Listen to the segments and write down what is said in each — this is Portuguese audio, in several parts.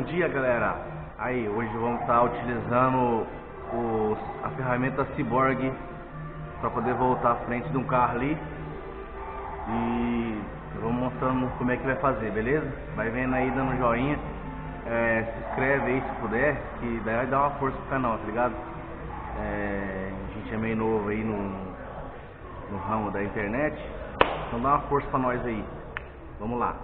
dia, galera. Aí, hoje vamos estar utilizando a ferramenta coborg para poder voltar à frente de um carro ali. E vamos mostrando como é que vai fazer, beleza? Vai vendo aí, dando joinha, se inscreve aí se puder, que daí vai dar uma força pro canal, tá ligado? A gente é meio novo aí no ramo da internet, então dá uma força pra nós aí. Vamos lá.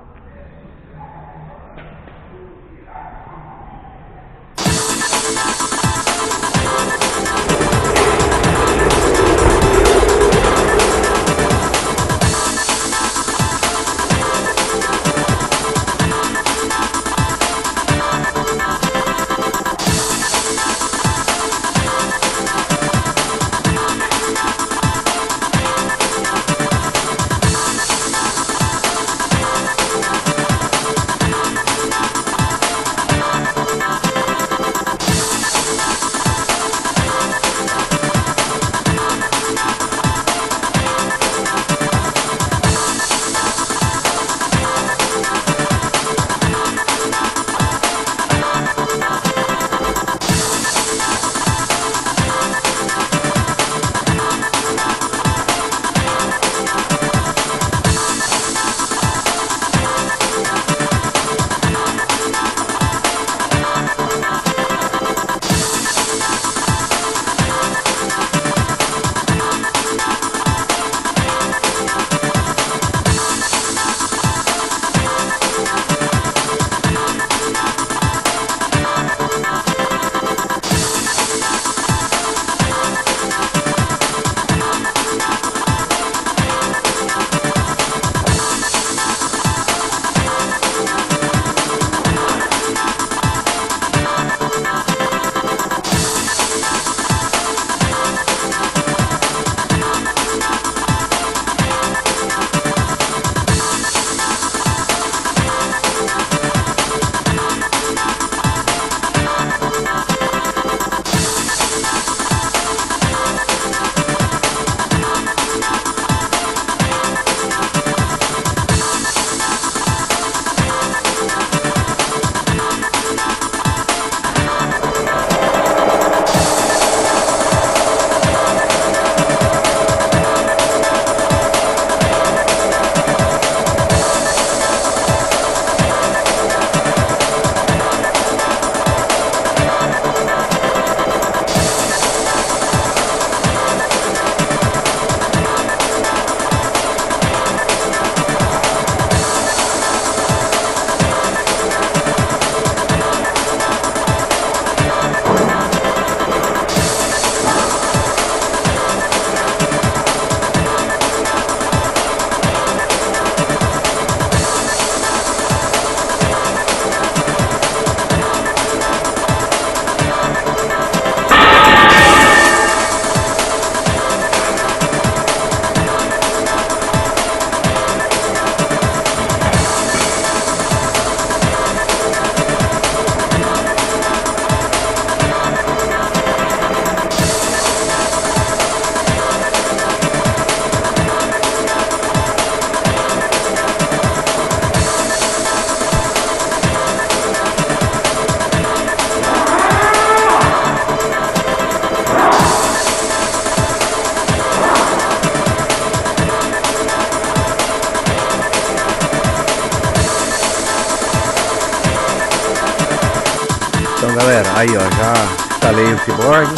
Então, galera, aí ó, já instalei o coborg,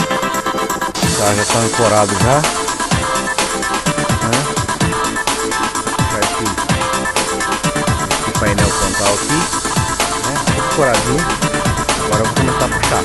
já tá ancorado já, né? Vou esse painel frontal aqui, né? Tudo ancoradinho. Agora eu vou começar a puxar.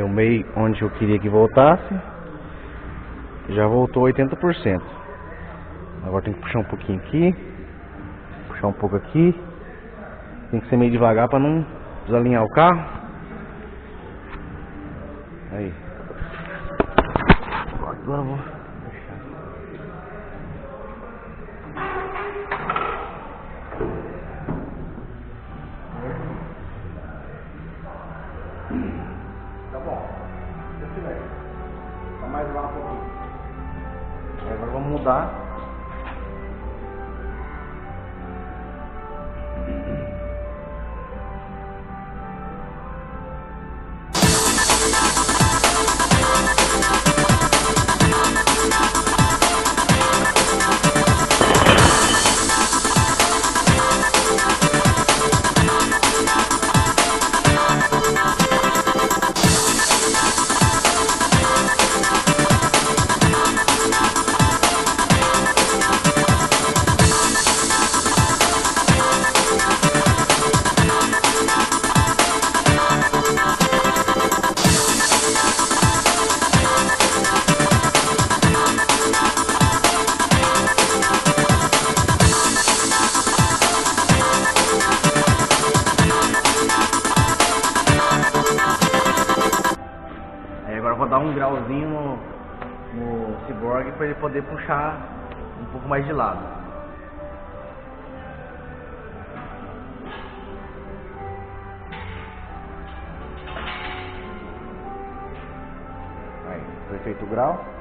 o meio onde eu queria que voltasse. Já voltou 80%. Agora tem que puxar um pouquinho aqui. Puxar um pouco aqui. Tem que ser meio devagar para não desalinhar o carro. Aí. Agora eu vou fechar. Tá bom. Se tiver. Tá mais lá um pouquinho. Aí agora vamos mudar. Agora eu vou dar um grauzinho no Cyborg para ele poder puxar um pouco mais de lado. Aí, foi feito o grau.